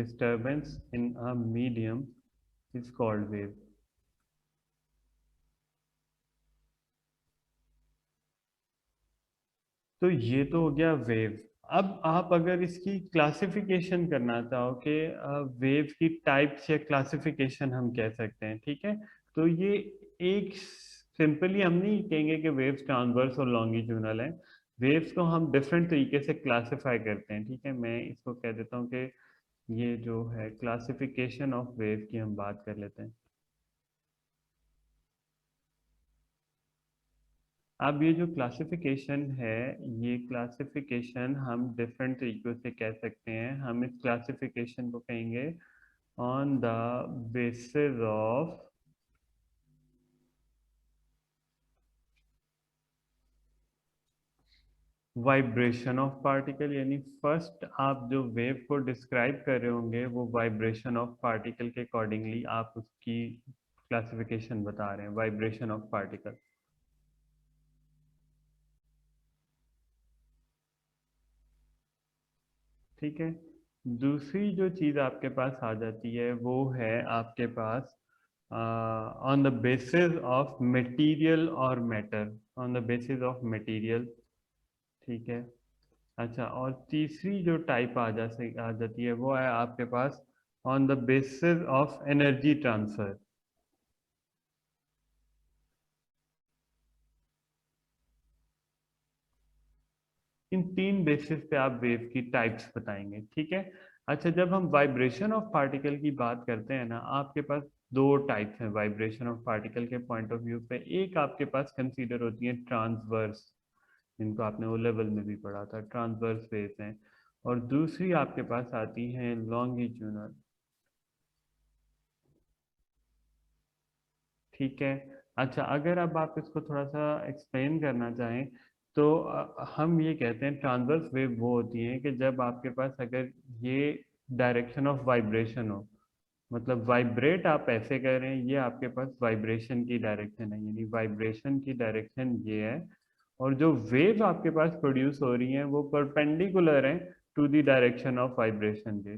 disturbance in a medium is called wave. तो ये तो हो गया वेव। अब आप अगर इसकी क्लासिफिकेशन करना चाहो कि वेव की टाइप्स या क्लासिफिकेशन हम कह सकते हैं, ठीक है। तो ये एक सिंपली हम नहीं कहेंगे कि वेव्स ट्रांसवर्स और लॉन्गिट्यूडनल हैं। वेव्स को हम डिफरेंट तरीके से क्लासिफाई करते हैं, ठीक है। मैं इसको कह देता हूँ कि ये जो है क्लासिफिकेशन ऑफ वेव की हम बात कर लेते हैं। अब ये जो क्लासिफिकेशन है, ये क्लासिफिकेशन हम डिफरेंट तरीकों से कह सकते हैं। हम इस क्लासिफिकेशन को कहेंगे on the basis of vibration of particle. यानी फर्स्ट आप जो वेव को डिस्क्राइब कर रहे होंगे वो वाइब्रेशन ऑफ पार्टिकल के अकॉर्डिंगली आप उसकी क्लासिफिकेशन बता रहे हैं, वाइब्रेशन ऑफ पार्टिकल, ठीक है। दूसरी जो चीज़ आपके पास आ जाती है वो है आपके पास on the basis of material और matter, on the basis of material, ठीक है। अच्छा, और तीसरी जो टाइप आ जाती है वो है आपके पास on the basis of energy transfer. इन तीन बेसिस पे आप वेव की टाइप्स बताएंगे, ठीक है। अच्छा, जब हम वाइब्रेशन ऑफ पार्टिकल की बात करते हैं ना, आपके पास दो टाइप्स हैं वाइब्रेशन ऑफ पार्टिकल के पॉइंट ऑफ व्यू पे। एक आपके पास कंसीडर होती है ट्रांसवर्स, जिनको आपने ओ लेवल में भी पढ़ा था, ट्रांसवर्स वेव्स हैं। और दूसरी आपके पास आती हैं लॉन्गिट्यूडनल, ठीक है। अच्छा, अगर अब आप इसको थोड़ा सा एक्सप्लेन करना चाहें तो हम ये कहते हैं ट्रांसवर्स वेव वो होती हैं कि जब आपके पास अगर ये डायरेक्शन ऑफ वाइब्रेशन हो, मतलब वाइब्रेट आप ऐसे कर रहे हैं, ये आपके पास वाइब्रेशन की डायरेक्शन है, यानी वाइब्रेशन की डायरेक्शन ये है। और जो वेव आपके पास प्रोड्यूस हो रही हैं वो परपेंडिकुलर हैं to the direction of vibration के,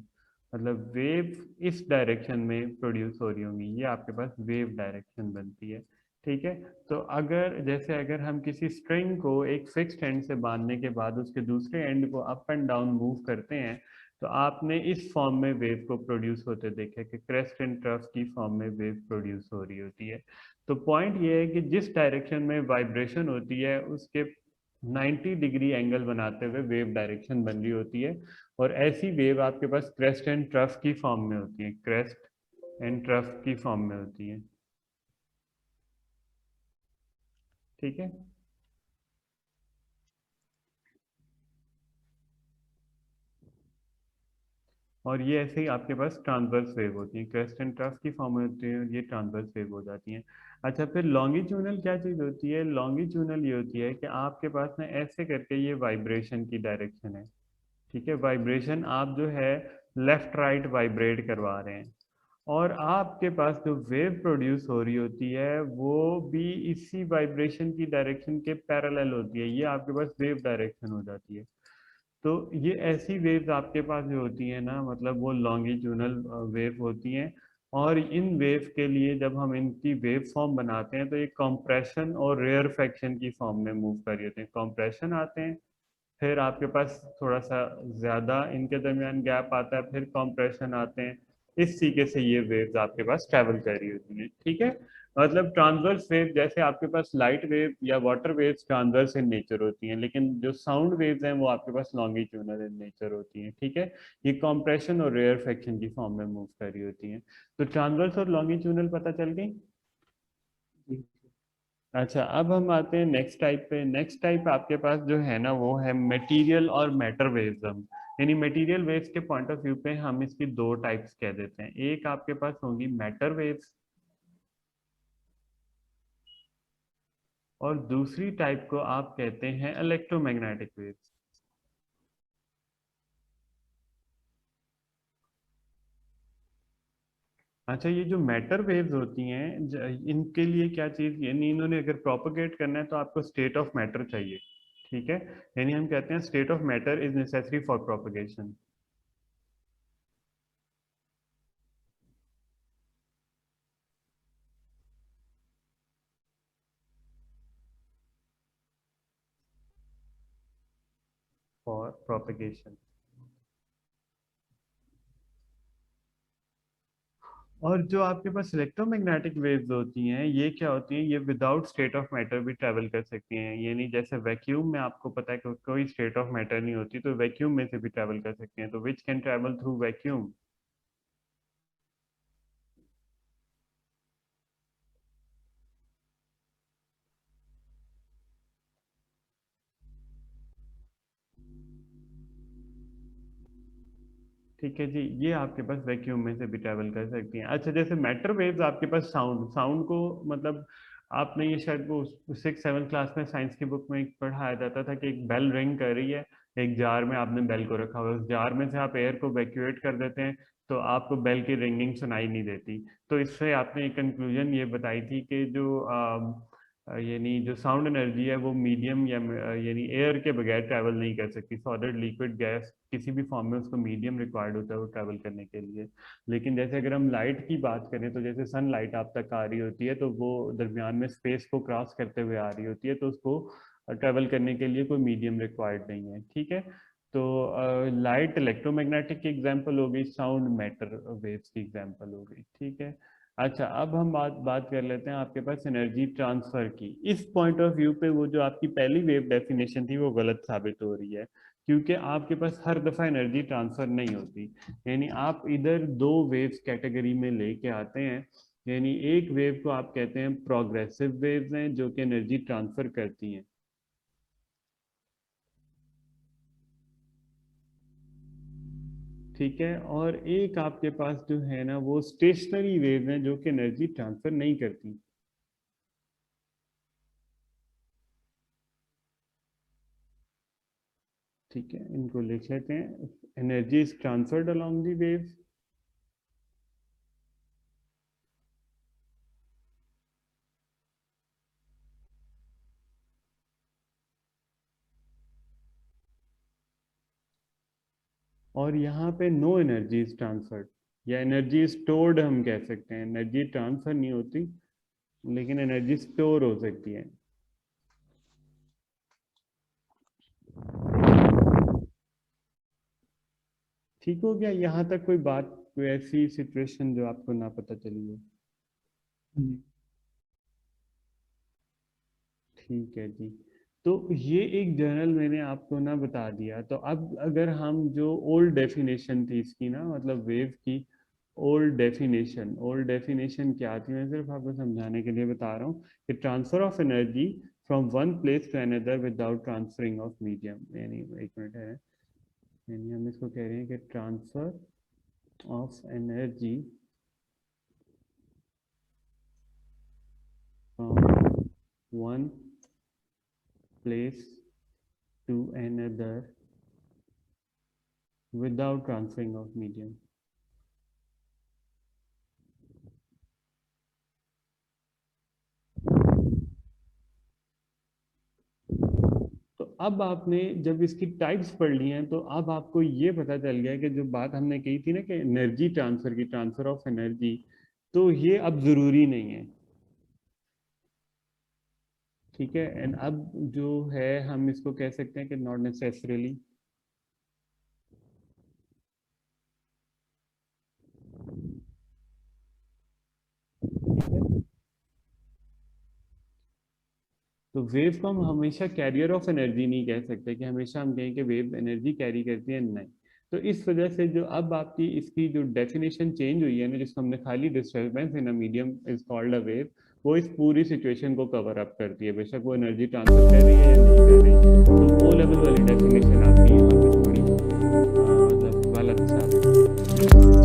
मतलब वेव इस डायरेक्शन में प्रोड्यूस हो रही होंगी, ये आपके पास वेव डायरेक्शन बनती है, ठीक है। तो अगर जैसे अगर हम किसी स्ट्रिंग को एक फिक्स्ड एंड से बांधने के बाद उसके दूसरे एंड को अप एंड डाउन मूव करते हैं, तो आपने इस फॉर्म में वेव को प्रोड्यूस होते देखा कि क्रेस्ट एंड ट्रफ की फॉर्म में वेव प्रोड्यूस हो रही होती है। तो पॉइंट ये है कि जिस डायरेक्शन में वाइब्रेशन होती है उसके 90 डिग्री एंगल बनाते हुए वेव डायरेक्शन बन रही होती है। और ऐसी वेव आपके पास क्रेस्ट एंड ट्रफ की फॉर्म में होती है, क्रेस्ट एंड ट्रफ की फॉर्म में होती है, ठीक है। और ये ऐसे ही आपके पास ट्रांसवर्स वेव होती है, क्रेस्ट एंड ट्रफ की फॉर्म में होती है, ये ट्रांसवर्स वेव हो जाती हैं। अच्छा, फिर लॉन्गिट्यूडनल क्या चीज़ होती है? लॉन्गिट्यूडनल ये होती है कि आपके पास ना ऐसे करके ये वाइब्रेशन की डायरेक्शन है, ठीक है। वाइब्रेशन आप जो है लेफ्ट राइट वाइब्रेट करवा रहे हैं, और आपके पास जो वेव प्रोड्यूस हो रही होती है वो भी इसी वाइब्रेशन की डायरेक्शन के पैरेलल होती है, ये आपके पास वेव डायरेक्शन हो जाती है। तो ये ऐसी वेव्स आपके पास जो होती है ना, मतलब वो लॉन्गिट्यूडनल वेव होती हैं। और इन वेव के लिए जब हम इनकी वेव फॉर्म बनाते हैं तो ये कंप्रेशन और रेयरफेक्शन की फॉर्म में मूव कर रही होते हैं। कंप्रेशन आते हैं, फिर आपके पास थोड़ा सा ज्यादा इनके दरमियान गैप आता है, फिर कंप्रेशन आते हैं। इस तरीके से ये वेव्स आपके पास ट्रेवल कर रही होती हैं, ठीक है। मतलब ट्रांसवर्स वेव जैसे आपके पास लाइट वेव या water waves transverse in nature होती हैं, लेकिन जो साउंड वेव्स हैं वो आपके पास लॉन्गिट्यूडनल इन नेचर होती हैं, ठीक है। ये कंप्रेशन और रेयरफेक्शन की फॉर्म में मूव कर रही होती हैं। तो ट्रांसवर्स और लॉन्गिट्यूडनल पता चल गई। अच्छा, अब हम आते हैं नेक्स्ट टाइप पे। नेक्स्ट टाइप आपके पास जो है ना वो है मटेरियल और मैटर वेव्स। हम यानी मटेरियल वेव्स के पॉइंट ऑफ व्यू पे हम इसकी दो टाइप्स कह देते हैं। एक आपके पास होंगी मैटर वेव्स, और दूसरी टाइप को आप कहते हैं इलेक्ट्रोमैग्नेटिक वेव्स। अच्छा, ये जो मैटर वेव्स होती हैं इनके लिए क्या चीज, यानी इन्होंने अगर प्रोपोगेट करना है तो आपको स्टेट ऑफ मैटर चाहिए, ठीक है। यानी हम कहते हैं state of matter is necessary for propagation. For propagation. और जो आपके पास इलेक्ट्रोमैग्नेटिक वेव्स होती हैं, ये क्या होती हैं, ये विदाउट स्टेट ऑफ मैटर भी ट्रैवल कर सकती हैं। यानी जैसे वैक्यूम में आपको पता है कि कोई स्टेट ऑफ मैटर नहीं होती, तो वैक्यूम में से भी ट्रैवल कर सकती हैं। तो which can travel through vacuum? ठीक है जी, ये आपके पास वैक्यूम में से भी ट्रैवल कर सकती हैं। अच्छा, जैसे मैटर वेव्स आपके पास साउंड साउंड को मतलब आपने ये शायद वो 6 7 क्लास में साइंस की बुक में पढ़ाया जाता था कि एक बेल रिंग कर रही है, एक जार में आपने बेल को रखा हुआ है, उस जार में से आप एयर को वैक्यूएट कर देते हैं, तो आपको बेल की रिंगिंग सुनाई नहीं देती। तो इससे आपने एक कंक्लूजन ये बताई थी कि जो यानी जो साउंड एनर्जी है वो मीडियम या यानी एयर के बगैर ट्रैवल नहीं कर सकती। सॉलिड लिक्विड गैस किसी भी फॉर्म में उसको मीडियम रिक्वायर्ड होता है वो ट्रैवल करने के लिए। लेकिन जैसे अगर हम लाइट की बात करें, तो जैसे सन लाइट आप तक आ रही होती है, तो वो दरमियान में स्पेस को क्रॉस करते हुए आ रही होती है, तो उसको ट्रैवल करने के लिए कोई मीडियम रिक्वायर्ड नहीं है। ठीक है, तो लाइट इलेक्ट्रोमैग्नेटिक की एग्जांपल हो गई, साउंड मैटर वेव्स की एग्जांपल हो गई। ठीक है। अच्छा, अब हम बात बात कर लेते हैं आपके पास एनर्जी ट्रांसफर की। इस पॉइंट ऑफ व्यू पे वो जो आपकी पहली वेव डेफिनेशन थी वो गलत साबित हो रही है, क्योंकि आपके पास हर दफा एनर्जी ट्रांसफर नहीं होती। यानी आप इधर दो वेव्स कैटेगरी में लेके आते हैं। यानी एक वेव को आप कहते हैं प्रोग्रेसिव वेव्स हैं जो कि एनर्जी ट्रांसफर करती हैं। ठीक है, और एक आपके पास जो है ना वो स्टेशनरी वेव हैं जो कि एनर्जी ट्रांसफर नहीं करती। ठीक है, इनको लिख लेते हैं। Energy is transferred along the waves. और यहाँ पे नो एनर्जी इज ट्रांसफर्ड, या एनर्जी स्टोर्ड हम कह सकते हैं। एनर्जी ट्रांसफर नहीं होती, लेकिन एनर्जी स्टोर हो सकती है। ठीक हो गया यहाँ तक? कोई बात, कोई ऐसी सिचुएशन जो आपको ना पता चली हो? ठीक है जी। तो ये एक जर्नल मैंने आपको ना बता दिया। तो अब अगर हम जो ओल्ड डेफिनेशन थी इसकी ना, मतलब वेव की ओल्ड डेफिनेशन क्या थी, मैं सिर्फ आपको समझाने के लिए बता रहा हूँ कि transfer of energy from one place to another without transferring of medium. यानी एक मिनट है, यानी हम इसको कह रहे हैं कि transfer of energy from one place to another without transferring of medium। तो अब आपने जब इसकी टाइप्स पढ़ ली हैं, तो अब आपको ये पता चल गया कि जो बात हमने कही थी ना कि एनर्जी ट्रांसफर की, ट्रांसफर ऑफ एनर्जी, तो ये अब जरूरी नहीं है। ठीक है, एंड अब जो है हम इसको कह सकते हैं कि नॉट नेसेसरीली। तो वेव को हम हमेशा कैरियर ऑफ एनर्जी नहीं कह सकते कि हमेशा हम कहें कि वेव एनर्जी कैरी करती है, नहीं। तो इस वजह से जो अब आपकी इसकी जो डेफिनेशन चेंज हुई है ना, जिसको हमने खाली disturbance in a medium is called a wave, वो इस पूरी सिचुएशन को कवर अप करती है, बेशक वो एनर्जी ट्रांसफर कर रही है या नहीं कर रही। तो ओ लेवल वाली डेफिनेशन आपकी यहाँ पे थोड़ी मतलब गलत साबित